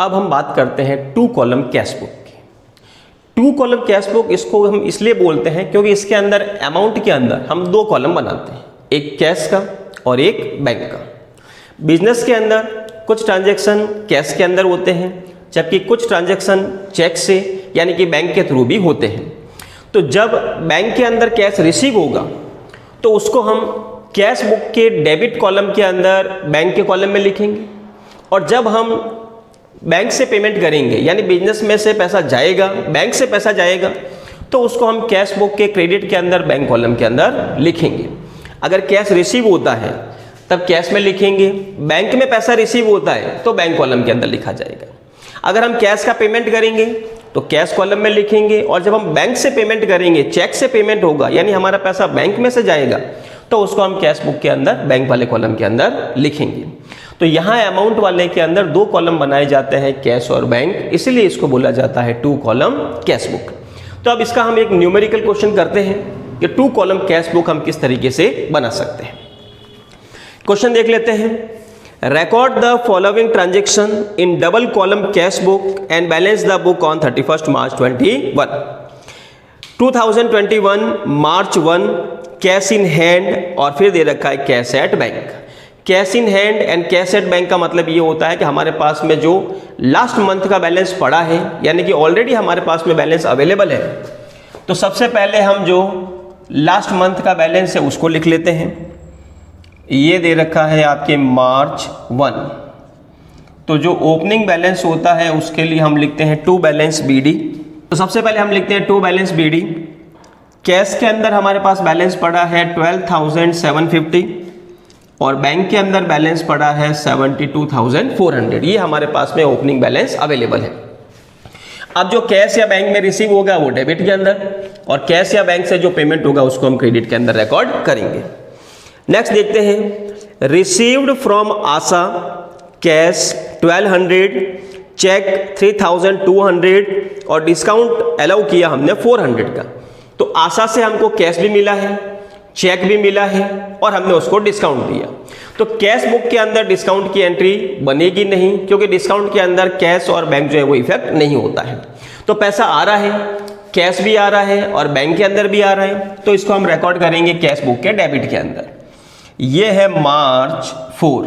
अब हम बात करते हैं टू कॉलम कैश बुक की। टू कॉलम कैश बुक इसको हम इसलिए बोलते हैं क्योंकि इसके अंदर अमाउंट के अंदर हम दो कॉलम बनाते हैं, एक कैश का और एक बैंक का। बिजनेस के अंदर कुछ ट्रांजैक्शन कैश के अंदर होते हैं, जबकि कुछ ट्रांजैक्शन चेक से यानी कि बैंक के थ्रू भी होते हैं। तो जब बैंक के अंदर कैश रिसीव होगा तो उसको हम कैश बुक के डेबिट कॉलम के अंदर बैंक के कॉलम में लिखेंगे, और जब हम बैंक से पेमेंट करेंगे यानी बिजनेस में से पैसा जाएगा, बैंक से पैसा जाएगा, तो उसको हम कैश बुक के क्रेडिट के अंदर बैंक कॉलम के अंदर लिखेंगे। अगर कैश रिसीव होता है तब कैश में लिखेंगे, बैंक में पैसा रिसीव होता है तो बैंक कॉलम के अंदर लिखा जाएगा। अगर हम कैश का पेमेंट करेंगे तो कैश कॉलम में लिखेंगे, और जब हम बैंक से पेमेंट करेंगे, चेक से पेमेंट होगा यानी हमारा पैसा बैंक में से जाएगा, तो उसको हम कैश बुक के अंदर बैंक वाले कॉलम के अंदर लिखेंगे। तो यहाँ अमाउंट वाले के अंदर दो कॉलम बनाए जाते हैं, कैश और बैंक, इसलिए इसको बोला जाता है टू कॉलम कैश बुक। तो अब इसका हम एक न्यूमेरिकल क्वेश्चन करते हैं कि टू कॉलम कैश बुक हम किस तरीके से बना सकते हैं। क्वेश्चन देख लेते हैं। Record the following transaction in double column cash book and balance the book on 31 March 2021 March 1 cash in hand, और फिर दे रखा है cash at bank. Cash in hand and cash at bank का मतलब ये होता है कि हमारे पास में जो लास्ट मंथ का बैलेंस पड़ा है यानी कि ऑलरेडी हमारे पास में बैलेंस अवेलेबल है, तो सबसे पहले हम जो लास्ट मंथ का बैलेंस है उसको लिख लेते हैं। ये दे रखा है आपके मार्च 1, तो जो ओपनिंग बैलेंस होता है उसके लिए हम लिखते हैं टू बैलेंस BD। तो सबसे पहले हम लिखते हैं टू बैलेंस BD। कैश के अंदर हमारे पास बैलेंस पड़ा है 12,750 और बैंक के अंदर बैलेंस पड़ा है 72,400। ये हमारे पास में ओपनिंग बैलेंस अवेलेबल है। अब जो कैश या बैंक में रिसीव होगा वो डेबिट के अंदर, और कैश या बैंक से जो पेमेंट होगा उसको हम क्रेडिट के अंदर रिकॉर्ड करेंगे। नेक्स्ट देखते हैं। Received from Asha cash 1200, cheque 3200 और डिस्काउंट अलाउ किया हमने 400 का। तो आशा से हमको कैश भी मिला है, चेक भी मिला है और हमने उसको डिस्काउंट दिया। तो कैश बुक के अंदर डिस्काउंट की एंट्री बनेगी नहीं, क्योंकि डिस्काउंट के अंदर कैश और बैंक जो है वो इफेक्ट नहीं होता है। तो पैसा आ रहा है, कैश भी आ रहा है और बैंक के अंदर भी आ रहा है, तो इसको हम रिकॉर्ड करेंगे कैश बुक के डेबिट के अंदर। ये है मार्च 4।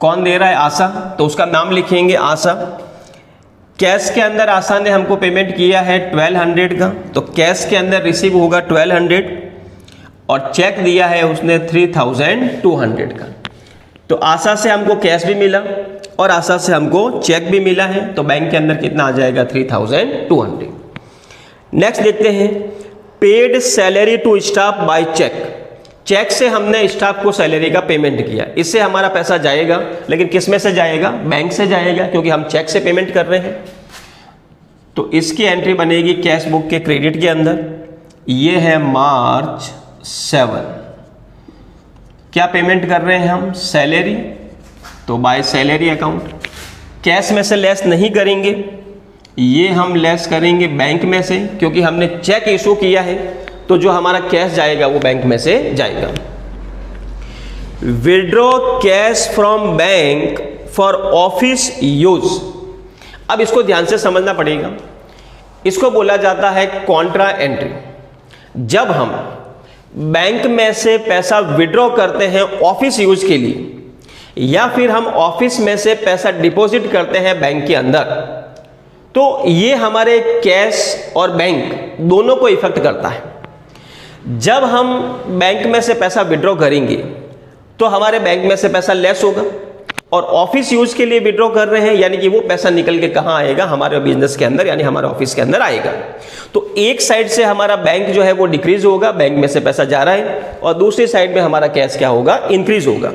कौन दे रहा है? आशा, तो उसका नाम लिखेंगे आशा। कैश के अंदर आशा ने हमको पेमेंट किया है 1200 का, तो कैश के अंदर रिसीव होगा 1200 और चेक दिया है उसने 3200 का। तो आशा से हमको कैश भी मिला और आशा से हमको चेक भी मिला है, तो बैंक के अंदर कितना आ जाएगा? 3200। नेक्स्ट देखते हैं। Paid salary to staff by cheque. Cheque से हमने स्टाफ को सैलरी का पेमेंट किया, इससे हमारा पैसा जाएगा, लेकिन किस में से जाएगा? बैंक से जाएगा, क्योंकि हम चेक से पेमेंट कर रहे हैं। तो इसकी एंट्री बनेगी कैश बुक के क्रेडिट के अंदर। ये है मार्च 7। क्या पेमेंट कर रहे हैं हम? सैलरी, तो बाय सैलरी अकाउंट। कैश में से लेस नहीं करेंगे, ये हम लेस करेंगे बैंक में से, क्योंकि हमने चेक इशू किया है, तो जो हमारा कैश जाएगा वो बैंक में से जाएगा। Withdraw cash from bank for office use. अब इसको ध्यान से समझना पड़ेगा। इसको बोला जाता है कॉन्ट्रा एंट्री। जब हम बैंक में से पैसा विड्रॉ करते हैं ऑफिस यूज के लिए, या फिर हम ऑफिस में से पैसा डिपॉजिट करते हैं बैंक के अंदर, तो ये हमारे कैश और बैंक दोनों को इफेक्ट करता है। जब हम बैंक में से पैसा विड्रॉ करेंगे तो हमारे बैंक में से पैसा लेस होगा, और ऑफिस यूज के लिए विड्रॉ कर रहे हैं यानी कि वो पैसा निकल के कहाँ आएगा? हमारे बिजनेस के अंदर यानी हमारे ऑफिस के अंदर आएगा। तो एक साइड से हमारा बैंक जो है वो डिक्रीज होगा, बैंक में से पैसा जा रहा है, और दूसरी साइड में हमारा कैश क्या होगा? इंक्रीज होगा।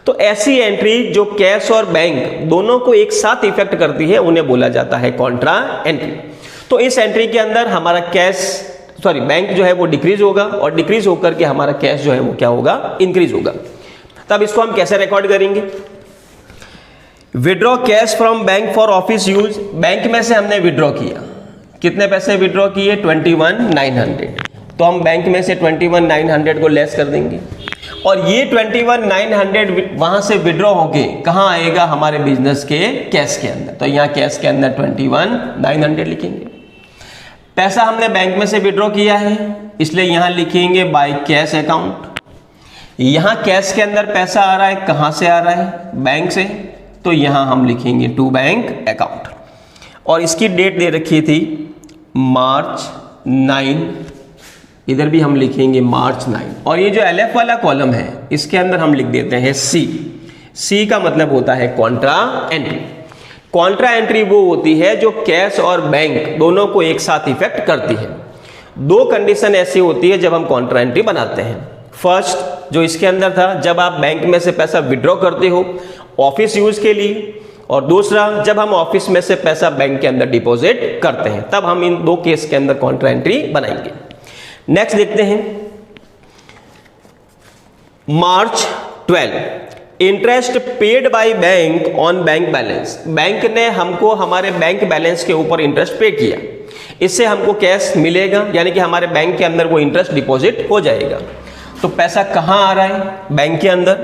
तो ऐसी एंट्री जो कैश और बैंक दोनों को एक साथ इफेक्ट करती है उन्हें बोला जाता है कॉन्ट्रा एंट्री। तो इस एंट्री के अंदर हमारा बैंक जो है वो डिक्रीज होगा, और डिक्रीज होकर के हमारा कैश जो है वो क्या होगा? इंक्रीज होगा। तब इसको हम कैसे रिकॉर्ड करेंगे? Withdraw cash from bank for office use. Bank में से हमने विड्रॉ किया, कितने पैसे विड्रॉ किए? 21,900। तो हम बैंक में से 21,900 को लेस कर देंगे, और ये 21,900 वहां से विड्रॉ होके कहाँ आएगा, हमारे बिजनेस के कैश के अंदर। तो यहाँ कैश के अंदर 21,900 लिखेंगे। पैसा हमने बैंक में से विड्रॉ किया है, इसलिए यहाँ लिखेंगे बाय कैश अकाउंट। यहाँ कैश के अंदर पैसा आ रहा है, कहाँ से आ रहा है, बैंक से, तो यहाँ हम लिखेंगे टू बैंक अकाउंट। और इसकी डेट दे रखी थी मार्च 9, इधर भी हम लिखेंगे मार्च 9। और ये जो LF वाला कॉलम है इसके अंदर हम लिख देते हैं सी का मतलब होता है कॉन्ट्रा एंट्री। कॉन्ट्रा एंट्री वो होती है जो कैश और बैंक दोनों को एक साथ इफेक्ट करती है। दो कंडीशन ऐसी होती है जब हम कॉन्ट्रा एंट्री बनाते हैं। फर्स्ट जो इसके अंदर था, जब आप बैंक में से पैसा विड्रॉ करते हो ऑफिस यूज के लिए, और दूसरा जब हम ऑफिस में से पैसा बैंक के अंदर डिपॉजिट करते हैं, तब हम इन दो केस के अंदर कॉन्ट्रा एंट्री बनाएंगे। नेक्स्ट देखते हैं मार्च 12, interest paid by bank on bank balance. Bank ने हमको हमारे बैंक बैलेंस के ऊपर इंटरेस्ट पे किया, इससे हमको कैश मिलेगा, यानी कि हमारे बैंक के अंदर वो इंटरेस्ट डिपॉजिट हो जाएगा। तो पैसा कहाँ आ रहा है, बैंक के अंदर,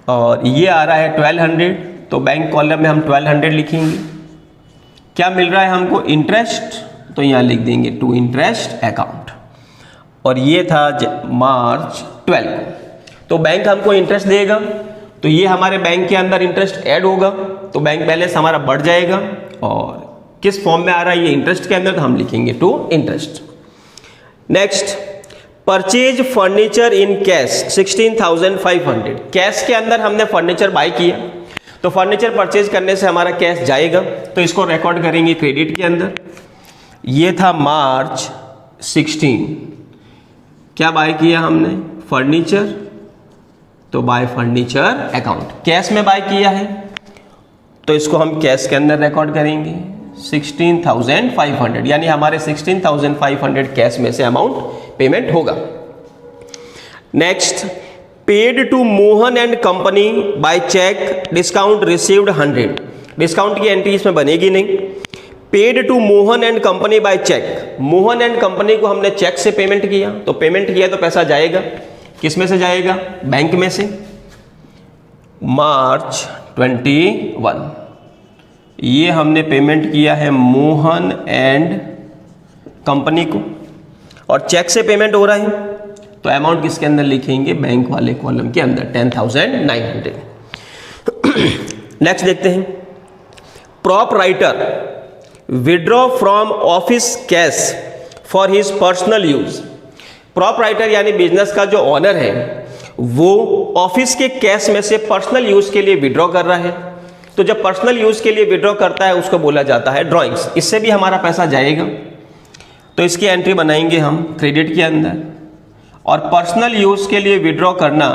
और ये आ रहा है 1200, तो बैंक कॉलम में हम 1200 लिखेंगे। क्या मिल रहा है हमको, इंटरेस्ट, तो यहाँ लिख देंगे टू इंटरेस्ट अकाउंट। और ये था मार्च 12 को, तो बैंक हमको इंटरेस्ट देगा, तो ये हमारे बैंक के अंदर इंटरेस्ट ऐड होगा, तो बैंक बैलेंस हमारा बढ़ जाएगा। और किस फॉर्म में आ रहा है ये, इंटरेस्ट के अंदर, तो हम लिखेंगे to interest. Next, purchase furniture in cash 16,500। Cash के अंदर हमने फर्नीचर बाय किया, तो फर्नीचर परचेज करने से हमारा कैश जाएगा, तो इसको रिकॉर्ड करेंगे क्रेडिट के अंदर। ये था मार्च 16, क्या बाय किया हमने, फर्नीचर, तो बाय फर्नीचर अकाउंट। कैश में बाय किया है, तो इसको हम कैश के अंदर रिकॉर्ड करेंगे 16,500, यानी हमारे 16,500 कैश में से अमाउंट पेमेंट होगा। Next, paid to Mohan and company by cheque, discount received 100। Discount की एंट्री इसमें बनेगी नहीं। Paid to Mohan and company by cheque, Mohan and company को हमने चेक से पेमेंट किया, तो पेमेंट किया तो पैसा जाएगा, किस में से जाएगा, बैंक में से। मार्च 21, ये हमने पेमेंट किया है मोहन एंड कंपनी को, और चेक से पेमेंट हो रहा है, तो अमाउंट किसके अंदर लिखेंगे, बैंक वाले कॉलम के अंदर 10,900। नेक्स्ट देखते हैं, prop writer withdraw from office cash for his personal use. Prop writer यानी बिजनेस का जो ऑनर है वो ऑफिस के कैश में से पर्सनल यूज के लिए विड्रॉ कर रहा है, तो जब पर्सनल यूज के लिए विड्रॉ करता है उसको बोला जाता है ड्रॉइंग्स। इससे भी हमारा पैसा जाएगा, तो इसकी एंट्री बनाएंगे हम क्रेडिट के अंदर। और पर्सनल यूज के लिए विड्रॉ करना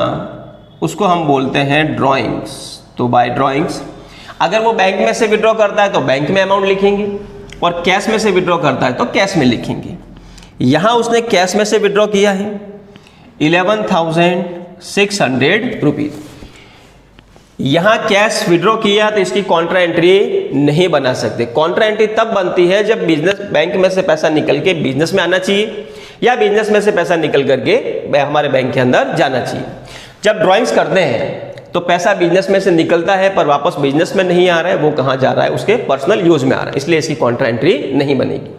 उसको हम बोलते हैं ड्रॉइंग्स, तो बाय ड्रॉइंग्स। अगर वो बैंक में से विड्रॉ करता है तो बैंक में अमाउंट लिखेंगे, और कैश में से विड्रॉ करता है तो कैश में लिखेंगे। यहां उसने कैश में से विड्रॉ किया है 11,600 रुपीज। यहां कैश विड्रॉ किया तो इसकी कॉन्ट्रा एंट्री नहीं बना सकते। कॉन्ट्रा एंट्री तब बनती है जब बिजनेस बैंक में से पैसा निकल के बिजनेस में आना चाहिए, या बिजनेस में से पैसा निकल करके हमारे बैंक के अंदर जाना चाहिए। जब ड्राइंग्स करते हैं तो पैसा बिजनेस में से निकलता है पर वापस बिजनेस में नहीं आ रहा है, वो कहाँ जा रहा है, उसके पर्सनल यूज में आ रहा है, इसलिए इसकी कॉन्ट्रा एंट्री नहीं बनेगी।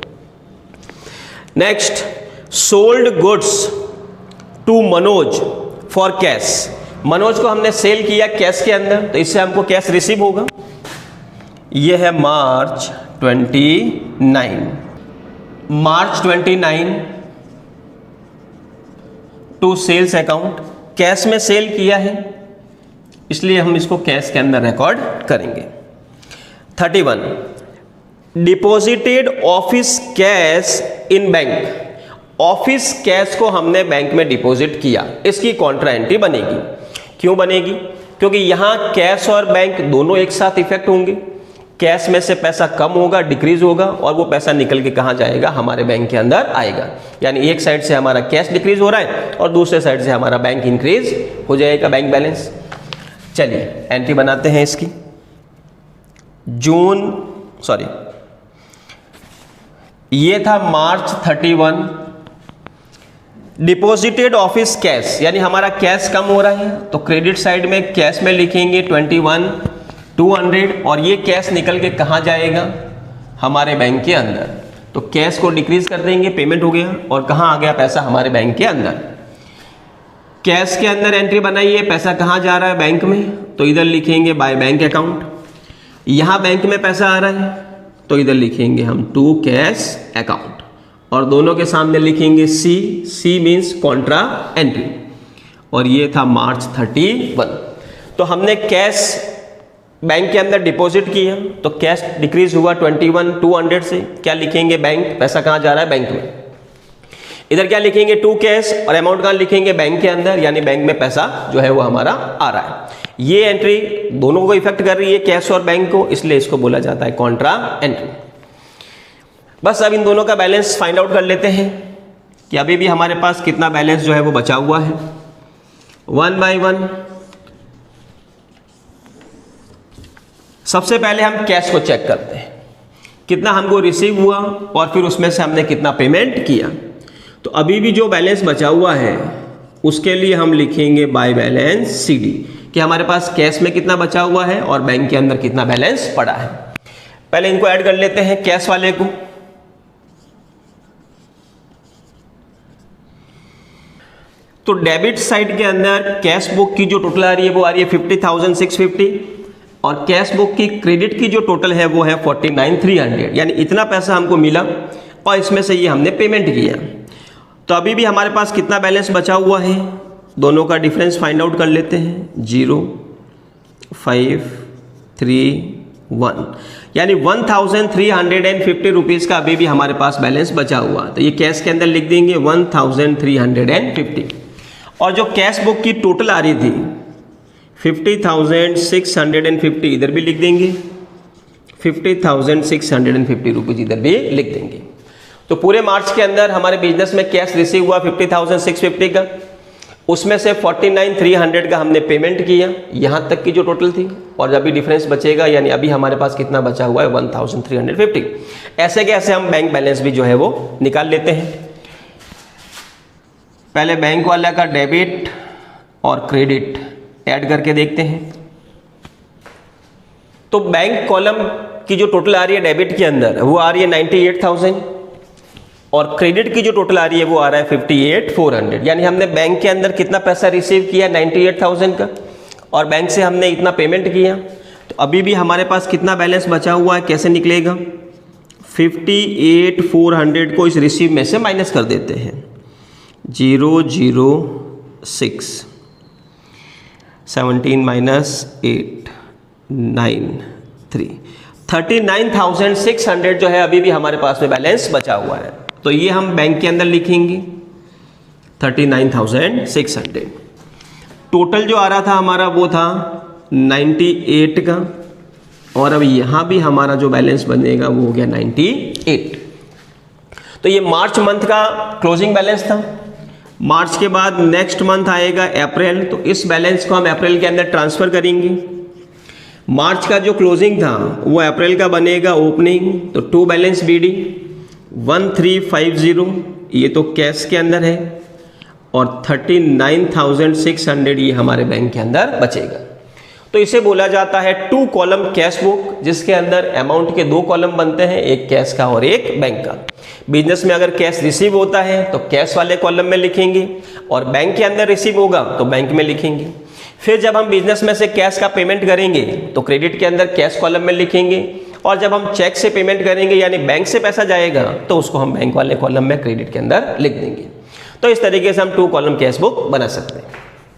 Next, sold goods to Manoj for cash. Manoj को हमने सेल किया कैश के अंदर, तो इससे हमको कैश रिसीव होगा। यह है मार्च 29, मार्च 29 टू सेल्स अकाउंट। कैश में सेल किया है, इसलिए हम इसको कैश के अंदर रिकॉर्ड करेंगे। 31, deposited office cash in bank. Office cash को हमने बैंक में डिपॉजिट किया, इसकी कॉन्ट्रा एंट्री बनेगी। क्यों बनेगी? क्योंकि यहां कैश और बैंक दोनों एक साथ इफेक्ट होंगे। कैश में से पैसा कम होगा, डिक्रीज होगा, और वो पैसा निकल के कहां जाएगा, हमारे बैंक के अंदर आएगा। यानी एक साइड से हमारा कैश डिक्रीज हो रहा है और दूसरे साइड से हमारा बैंक इंक्रीज हो जाएगा, बैंक बैलेंस। चलिए एंट्री बनाते हैं इसकी। ये था मार्च 31, डिपॉजिटेड ऑफिस कैश, यानी हमारा कैश कम हो रहा है तो क्रेडिट साइड में कैश में लिखेंगे 21,200 और ये कैश निकल के कहाँ जाएगा, हमारे बैंक के अंदर। तो कैश को डिक्रीज कर देंगे, पेमेंट हो गया और कहाँ आ गया पैसा, हमारे बैंक के अंदर। कैश के अंदर एंट्री बनाइए, पैसा कहाँ जा रहा है, बैंक में, तो इधर लिखेंगे बाय बैंक अकाउंट। यहाँ बैंक में पैसा आ रहा है तो इधर लिखेंगे हम टू कैश अकाउंट और दोनों के सामने लिखेंगे सी मीन्स कॉन्ट्रा एंट्री। और ये था मार्च 31। तो हमने कैश बैंक के अंदर डिपॉजिट किया तो कैश डिक्रीज हुआ 21,200 से, क्या लिखेंगे, बैंक, पैसा कहाँ जा रहा है, बैंक में। इधर क्या लिखेंगे, टू कैश और अमाउंट कहाँ लिखेंगे, बैंक के अंदर, यानी बैंक में पैसा जो है वो हमारा आ रहा है। ये एंट्री दोनों को इफेक्ट कर रही है, कैश और बैंक को, इसलिए इसको बोला जाता है कॉन्ट्रा एंट्री। बस अब इन दोनों का बैलेंस फाइंड आउट कर लेते हैं कि अभी भी हमारे पास कितना बैलेंस जो है वो बचा हुआ है, वन बाय वन। सबसे पहले हम कैश को चेक करते हैं, कितना हमको रिसीव हुआ और फिर उसमें से हमने कितना पेमेंट किया। तो अभी भी जो बैलेंस बचा हुआ है उसके लिए हम लिखेंगे बाय बैलेंस CD कि हमारे पास कैश में कितना बचा हुआ है और बैंक के अंदर कितना बैलेंस पड़ा है। पहले इनको ऐड कर लेते हैं, कैश वाले को। तो डेबिट साइड के अंदर कैश बुक की जो टोटल आ रही है वो आ रही है 50,650 और कैश बुक की क्रेडिट की जो टोटल है वो है 49,300, यानी इतना पैसा हमको मिला और इसमें से ये हमने पेमेंट किया। तो अभी भी हमारे पास कितना बैलेंस बचा हुआ है, दोनों का डिफरेंस फाइंड आउट कर लेते हैं, 0,531, यानी 1,350 रुपीज़ का अभी भी हमारे पास बैलेंस बचा हुआ। तो ये कैश के अंदर लिख देंगे 1,350 और जो कैश बुक की टोटल आ रही थी 50,650 इधर भी लिख देंगे, 50,650 रुपीज़ इधर भी लिख देंगे। तो पूरे मार्च के अंदर हमारे बिजनेस में कैश रिसीव हुआ 50,650 का, उसमें से 49,300 का हमने पेमेंट किया, यहाँ तक की जो टोटल थी, और अभी डिफरेंस बचेगा, यानी अभी हमारे पास कितना बचा हुआ है 1,350। ऐसे कैसे हम बैंक बैलेंस भी जो है वो निकाल लेते हैं। पहले बैंक वाला का डेबिट और क्रेडिट ऐड करके देखते हैं। तो बैंक कॉलम की जो टोटल आ रही है डेबिट के अंदर वो आ रही है 98,000 और क्रेडिट की जो टोटल आ रही है वो आ रहा है 58,400, यानी हमने बैंक के अंदर कितना पैसा रिसीव किया 98,000 का और बैंक से हमने इतना पेमेंट किया। तो अभी भी हमारे पास कितना बैलेंस बचा हुआ है, कैसे निकलेगा, 58,400 को इस रिसीव में से माइनस कर देते हैं, 006 17 - 8 9 3 39,600 जो है अभी भी हमारे पास में बैलेंस बचा हुआ है। तो ये हम बैंक के अंदर लिखेंगे 39,600। टोटल जो आ रहा था हमारा वो था 98 का और अब यहाँ भी हमारा जो बैलेंस बनेगा वो हो गया 98। तो ये मार्च मंथ का क्लोजिंग बैलेंस था। मार्च के बाद नेक्स्ट मंथ आएगा अप्रैल, तो इस बैलेंस को हम अप्रैल के अंदर ट्रांसफर करेंगे। मार्च का जो क्लोजिंग था वो अप्रैल का बनेगा ओपनिंग, तो टू बैलेंस BD 1350 ये तो कैश के अंदर है और 39,600 ये हमारे बैंक के अंदर बचेगा। तो इसे बोला जाता है टू कॉलम कैश बुक, जिसके अंदर अमाउंट के दो कॉलम बनते हैं, एक कैश का और एक बैंक का। बिजनेस में अगर कैश रिसीव होता है तो कैश वाले कॉलम में लिखेंगे और बैंक के अंदर रिसीव होगा तो बैंक में लिखेंगे। फिर जब हम बिजनेस में से कैश का पेमेंट करेंगे तो क्रेडिट के अंदर कैश कॉलम में लिखेंगे और जब हम चेक से पेमेंट करेंगे यानी बैंक से पैसा जाएगा तो उसको हम बैंक वाले कॉलम में क्रेडिट के अंदर लिख देंगे। तो इस तरीके से हम टू कॉलम कैश बुक बना सकते हैं।